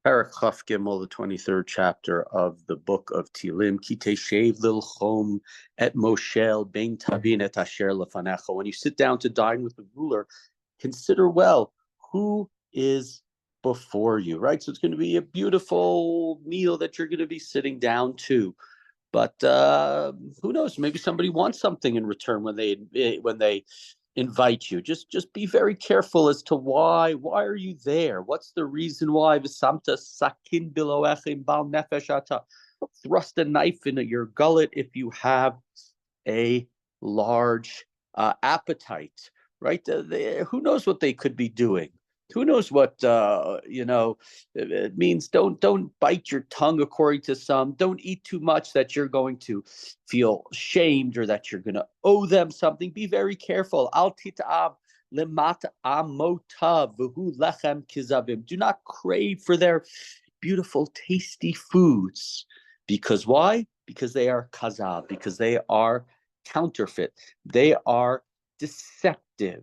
Parak Chaf Gimel, the 23rd chapter of the book of Tilim. Ki teshev lilchom et moshel bein tavin et asher lefanecha. When you sit down to dine with the ruler, consider well who is before you, right? So it's going to be a beautiful meal that you're going to be sitting down to. But who knows? Maybe somebody wants something in return when they invite you. Just be very careful as to why. Why are you there? What's the reason why? V'samta sakin biloechim bal nefesh ata. Thrust a knife into your gullet if you have a large appetite, right? Who knows what they could be doing? Who knows what it means? Don't bite your tongue, according to some. Don't eat too much that you're going to feel shamed or that you're going to owe them something. Be very careful. Al tit'av lemata amotav v'hu lechem kizavim. Do not crave for their beautiful, tasty foods. Because why? Because they are kazav. Because they are counterfeit. They are deceptive.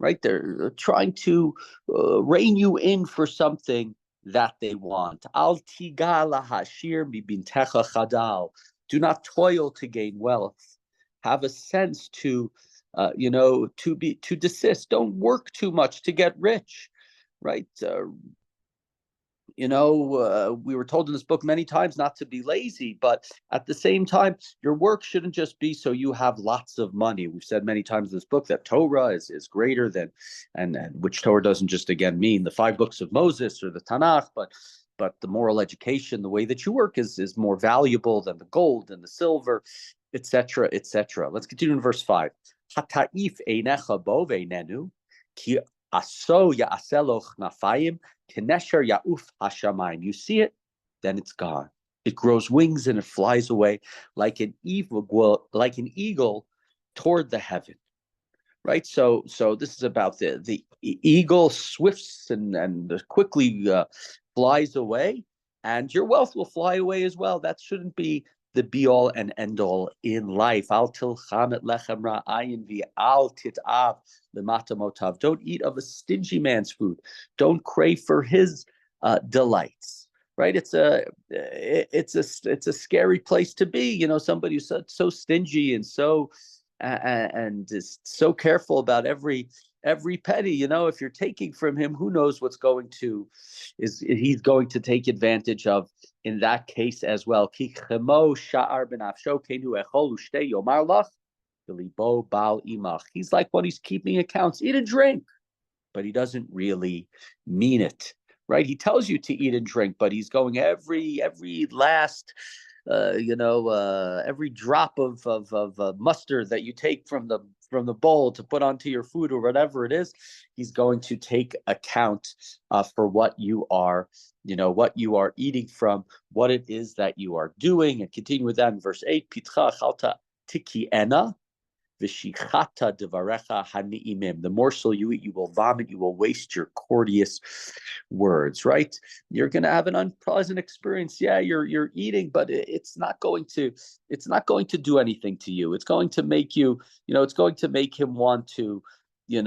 Right? They're trying to rein you in for something that they want. Al tigala hashir mibintecha chadal. Do not toil to gain wealth. Have a sense to desist. Don't work too much to get rich. Right? We were told in this book many times not to be lazy, but at the same time, your work shouldn't just be so you have lots of money. We've said many times in this book that Torah is greater than, and which Torah doesn't just, again, mean the 5 books of Moses or the Tanakh, but the moral education, the way that you work is more valuable than the gold and the silver, etc., etc. Let's continue in verse 5. Hataif einecha bo veinenu, ki aso ya'aseloch nafayim. You see it, then it's gone. It grows wings and it flies away like an eagle toward the heaven. Right? So this is about the eagle swifts and quickly flies away, and your wealth will fly away as well. That shouldn't be the be-all and end-all in life. Al tilcham et lechem ra'ayin v'al tit'av lemata motav. Don't eat of a stingy man's food. Don't crave for his delights. Right? It's a scary place to be. Somebody who's so stingy and and is so careful about every penny. If you're taking from him, who knows what's he's going to take advantage of in that case as well. He's like when he's keeping accounts. Eat and drink, but he doesn't really mean it. Right? He tells you to eat and drink, but he's going every last every drop of mustard that you take from the bowl to put onto your food or whatever it is, he's going to take account for what you are eating from, what it is that you are doing. And continue with that in verse 8. Pitcha chalta tikiena v'shichata devarecha hani'imim. The morsel you eat, you will vomit, you will waste your courteous words, right? You're going to have an unpleasant experience. Yeah, you're eating, but it's not going to do anything to you. It's going to make you, it's going to make him want to, he's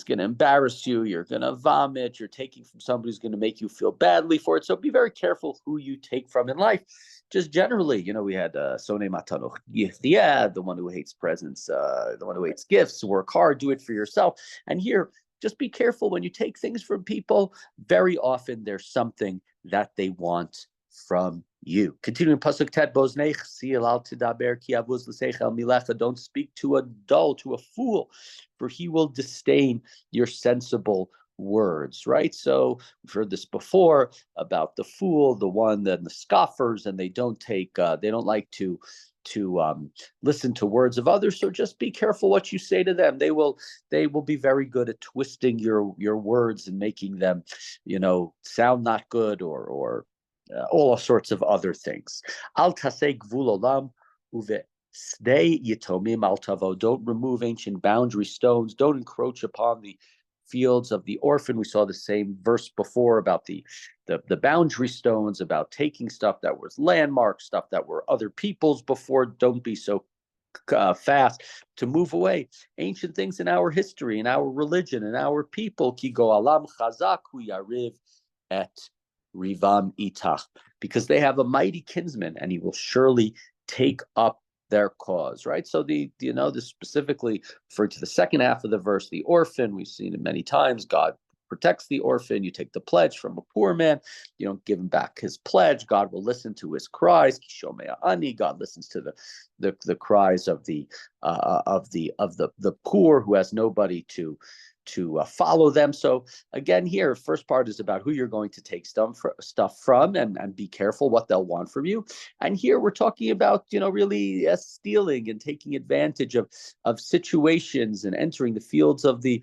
going to embarrass you. You're going to vomit. You're taking from somebody who's going to make you feel badly for it. So be very careful who you take from in life. Just generally, we had Sonei Matanoch Yichdiad, the one who hates presents, the one who hates gifts. Work hard, do it for yourself. And here, just be careful when you take things from people. Very often, there's something that they want from you. Continuing pasuk tet boznech siel al tidaber ki avuz l'seichel milecha. Don't speak to a dull, to a fool, for he will disdain your sensible words. Right? So we've heard this before about the fool, the one, the scoffers, and they don't like to listen to words of others. So just be careful what you say to them. They will be very good at twisting your words and making them, sound not good or all sorts of other things. Al tasei gvul olam uve stay yitomim al tavo. Don't remove ancient boundary stones. Don't encroach upon the fields of the orphan. We saw the same verse before about the boundary stones, about taking stuff that was landmark, stuff that were other people's before. Don't be so fast to move away. Ancient things in our history, in our religion, in our people. Ki go alam chazak hu yariv et rivam itach, because they have a mighty kinsman, and he will surely take up their cause, right? So this specifically referred to the second half of the verse, the orphan. We've seen it many times. God protects the orphan. You take the pledge from a poor man, you don't give him back his pledge, God will listen to his cries. God listens to the cries of the poor who has nobody to follow them. So again, here, first part is about who you're going to take stuff from, and be careful what they'll want from you. And here we're talking about, really stealing and taking advantage of situations and entering the fields of the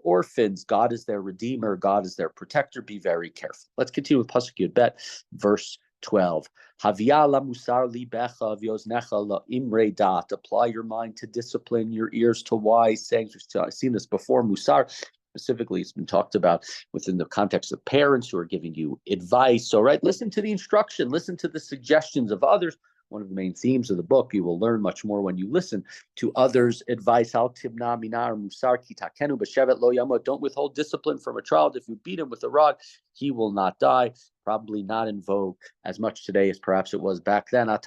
orphans. God is their redeemer. God is their protector. Be very careful. Let's continue with Pasuk Yud Bet, verse 12. Apply your mind to discipline, your ears to wise sayings. We've seen this before. Musar, specifically, it's been talked about within the context of parents who are giving you advice. So, right, listen to the instruction, listen to the suggestions of others. One of the main themes of the book. You will learn much more when you listen to others' advice. Don't withhold discipline from a child. If you beat him with a rod, he will not die. Probably not in vogue as much today as perhaps it was back then. Beat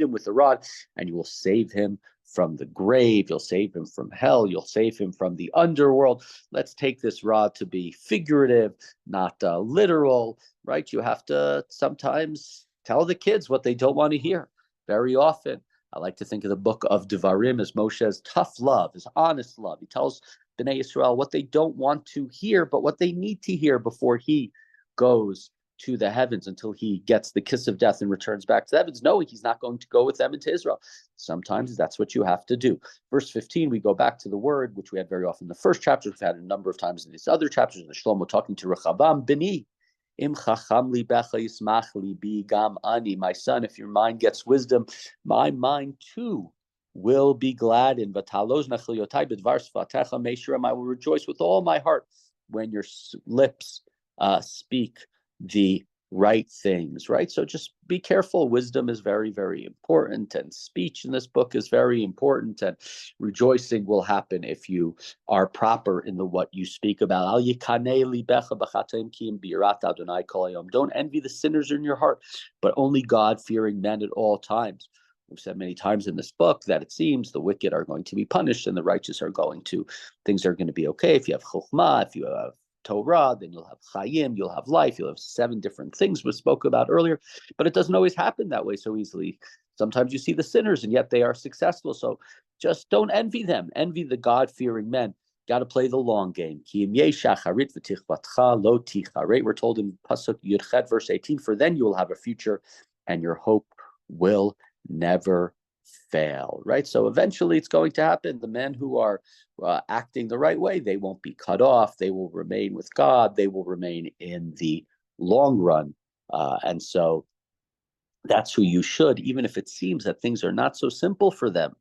him with a rod, and you will save him from the grave. You'll save him from hell. You'll save him from the underworld. Let's take this rod to be figurative, not literal, right? You have to sometimes tell the kids what they don't want to hear. Very often, I like to think of the book of Devarim as Moshe's tough love, his honest love. He tells Bnei Yisrael what they don't want to hear, but what they need to hear before he goes to the heavens, until he gets the kiss of death and returns back to the heavens, knowing he's not going to go with them into Israel. Sometimes that's what you have to do. Verse 15, we go back to the word, which we had very often in the first chapter. We've had a number of times in these other chapters. The Shlomo talking to Rechavam, Bini, Im chacham libecha yismach libi gam ani. My son, if your mind gets wisdom, my mind too will be glad in. I will rejoice with all my heart when your lips speak the right things, right? So just be careful. Wisdom is very, very important, and speech in this book is very important, and rejoicing will happen if you are proper in what you speak about. Don't envy the sinners in your heart, but only God-fearing men at all times. We've said many times in this book that it seems the wicked are going to be punished and the righteous are things are going to be okay. If you have chokhmah, if you have Torah, then you'll have chayim, you'll have life, you'll have 7 different things we spoke about earlier. But it doesn't always happen that way so easily. Sometimes you see the sinners and yet they are successful. So just don't envy them. Envy the God-fearing men. Got to play the long game. We're told in Pasuk Yud verse 18, for then you will have a future and your hope will never fail, right? So eventually it's going to happen. The men who are acting the right way, they won't be cut off. They will remain with God. They will remain in the long run. And so that's who you should, even if it seems that things are not so simple for them,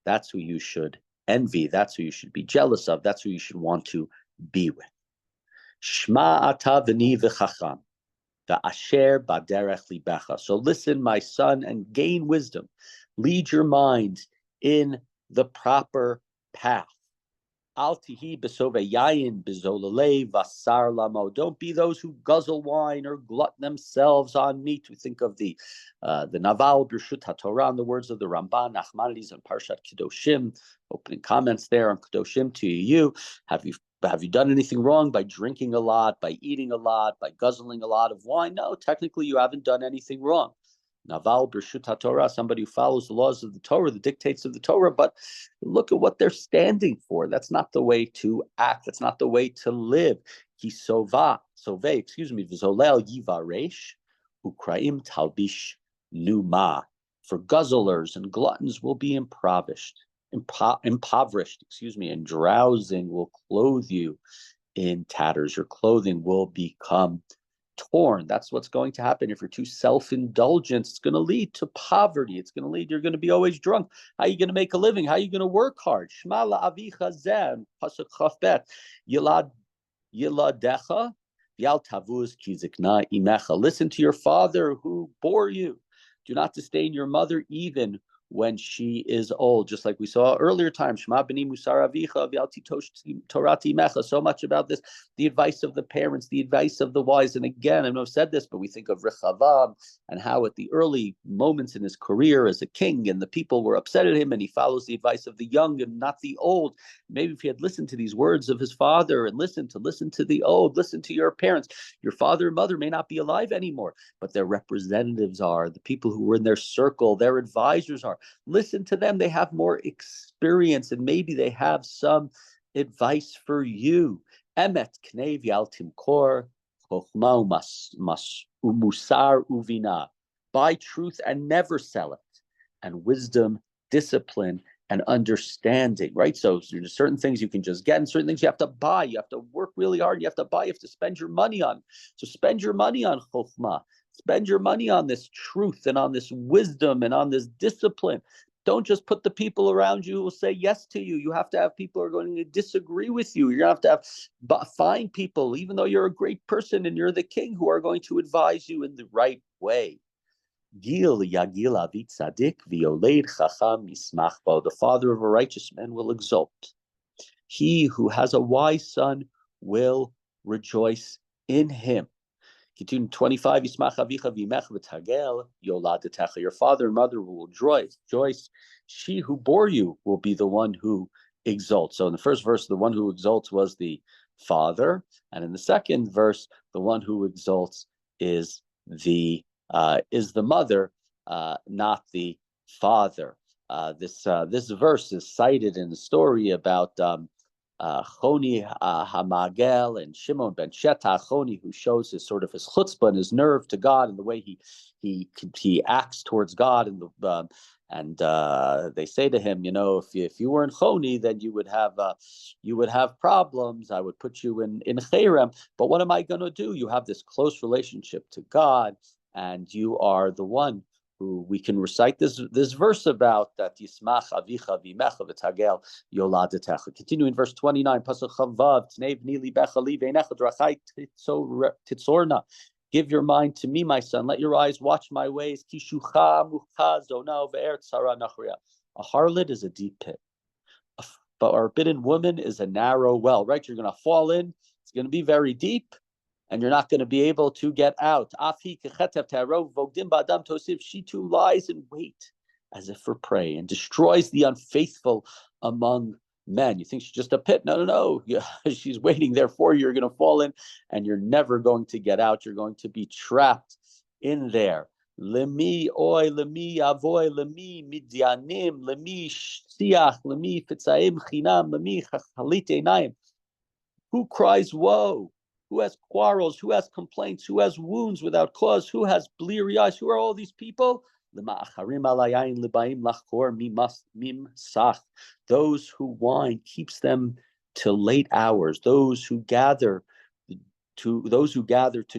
that's who you should envy. That's who you should be jealous of. That's who you should want to be with. Shma ata v'ni v'chacham. So listen, my son, and gain wisdom. Lead your mind in the proper path. Don't be those who guzzle wine or glut themselves on meat. We think of the Naval Birshut HaTorah, in the words of the Ramban, Nachmanides, and Parshat Kedoshim. Opening comments there on Kedoshim to you. Have you done anything wrong by drinking a lot, by eating a lot, by guzzling a lot of wine? No, technically you haven't done anything wrong. Naval Birshut HaTorah, somebody who follows the laws of the Torah, the dictates of the Torah, but look at what they're standing for. That's not the way to act. That's not the way to live. V'zolel yivaresh, ukraim talbish numa. For guzzlers and gluttons will be impoverished, and drowsing will clothe you in tatters. Your clothing will become torn. That's what's going to happen if you're too self-indulgent. It's going to lead to poverty. You're going to be always drunk. How are you going to make a living? How are you going to work hard? Shma la'avicha zeh, pasuk chaf bet, yiladecha v'yal tavuz ki zikna imecha. Listen to your father who bore you. Do not disdain your mother even when she is old, just like we saw earlier times. Shema b'ni musar avicha v'al titosh torati mecha. So much about this, the advice of the parents, the advice of the wise. And again, I know I've said this, but we think of Rechavam and how at the early moments in his career as a king, and the people were upset at him, and he follows the advice of the young and not the old. Maybe if he had listened to these words of his father and listen to the old, listen to your parents. Your father and mother may not be alive anymore, but their representatives are, the people who were in their circle, their advisors are. Listen to them. They have more experience, and maybe they have some advice for you. Emet knev yal timkor, chochma umusar uvina. Buy truth and never sell it, and wisdom, discipline, and understanding, right? So there's certain things you can just get, and certain things you have to buy. You have to work really hard. You have to buy. You have to spend your money on. So spend your money on chokhmah. Spend your money on this truth and on this wisdom and on this discipline. Don't just put the people around you who will say yes to you. You have to have people who are going to disagree with you. You're going to have find people, even though you're a great person and you're the king, who are going to advise you in the right way. The father of a righteous man will exult. He who has a wise son will rejoice in him. Continue 25. Your father and mother will rejoice. She who bore you will be the one who exalts. So in the first verse, the one who exalts was the father, and in the second verse, the one who exalts is the mother, not the father. This verse is cited in the story about Choni Hamagel and Shimon ben Shetach Choni, who shows his chutzpah and his nerve to God, and the way he acts towards God, and they say to him, if you weren't Choni, then you would have problems. I would put you in Cherem. But what am I going to do? You have this close relationship to God, and you are the one who we can recite this verse about, that Yismach Avicha Vimecha V'Tagel Yoladetecha. Continue in verse 29. Pasuk Chavav Tnei B'ni Libecha Li V'Einecha Drachai Titzorna. Give your mind to me, my son. Let your eyes watch my ways. Kishucha Mucha Zona Ve'er Tzara Nachria. A harlot is a deep pit, but a forbidden woman is a narrow well. Right? You're going to fall in. It's going to be very deep, and you're not going to be able to get out. She too lies in wait as if for prey, and destroys the unfaithful among men. You think she's just a pit? No. She's waiting there for you. You're going to fall in, and you're never going to get out. You're going to be trapped in there. Lemi oy, lemi avoy, lemi midyanim, lemi siach, lemi fitzaim chinam, lemi chachalite naim. Who cries woe? Who has quarrels? Who has complaints? Who has wounds without cause? Who has bleary eyes? Who are all these people? Those who whine keeps them till late hours. Those who gather to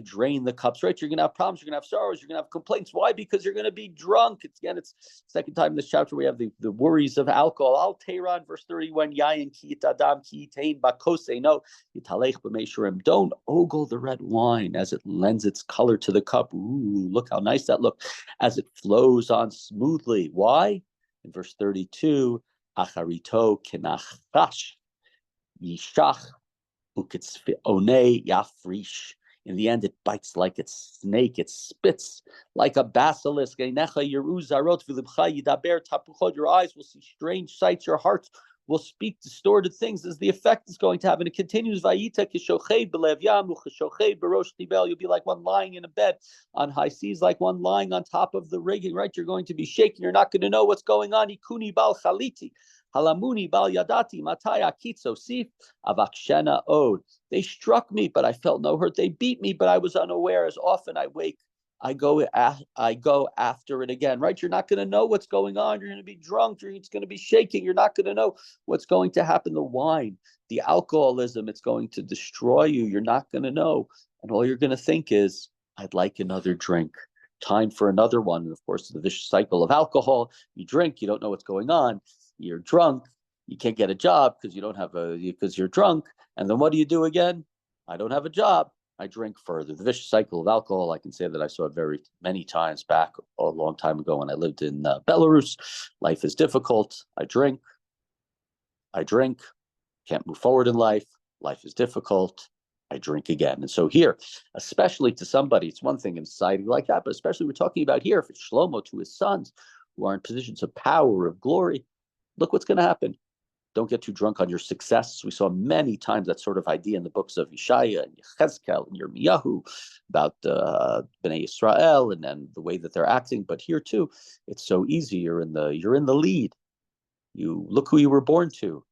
drain the cups. Right? You're going to have problems. You're going to have sorrows. You're going to have complaints. Why? Because you're going to be drunk. It's second time in this chapter we have the worries of alcohol. Al Tehran, verse 31. Yayin ki adam ki tain bakose. No, yitalech b'meishurim. Don't ogle the red wine as it lends its color to the cup. Ooh, look how nice that looked. As it flows on smoothly. Why? In verse 32, acharito kenachash yishach. In the end, it bites like a snake. It spits like a basilisk. Your eyes will see strange sights. Your heart will speak distorted things. This is the effect it's going to have. And it continues. You'll be like one lying in a bed on high seas, like one lying on top of the rigging, right? You're going to be shaking. You're not going to know what's going on. Ikuni bal chaliti. Halamuni bal yadati mataya kitso sif avakshena od. They struck me, but I felt no hurt. They beat me, but I was unaware. As often I wake, I go after it again. Right? You're not going to know what's going on. You're going to be drunk. It's going to be shaking. You're not going to know what's going to happen. The wine, the alcoholism, it's going to destroy you. You're not going to know, and all you're going to think is, "I'd like another drink." Time for another one. And of course, the vicious cycle of alcohol. You drink. You don't know what's going on. You're drunk, you can't get a job because you're drunk. And then what do you do again? I don't have a job. I drink further. The vicious cycle of alcohol, I can say that I saw it very many times back a long time ago when I lived in Belarus. Life is difficult. I drink, can't move forward in life. Life is difficult. I drink again. And so here, especially to somebody, it's one thing in society like that, but especially we're talking about here for Shlomo to his sons who are in positions of power, of glory. Look what's going to happen. Don't get too drunk on your success. We saw many times that sort of idea in the books of Yeshaya and Yechezkel and Yirmiyahu about Bnei Yisrael and then the way that they're acting. But here too, it's so easy. You're in the lead. You look who you were born to,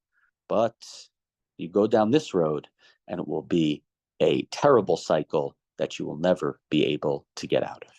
but you go down this road, and it will be a terrible cycle that you will never be able to get out of.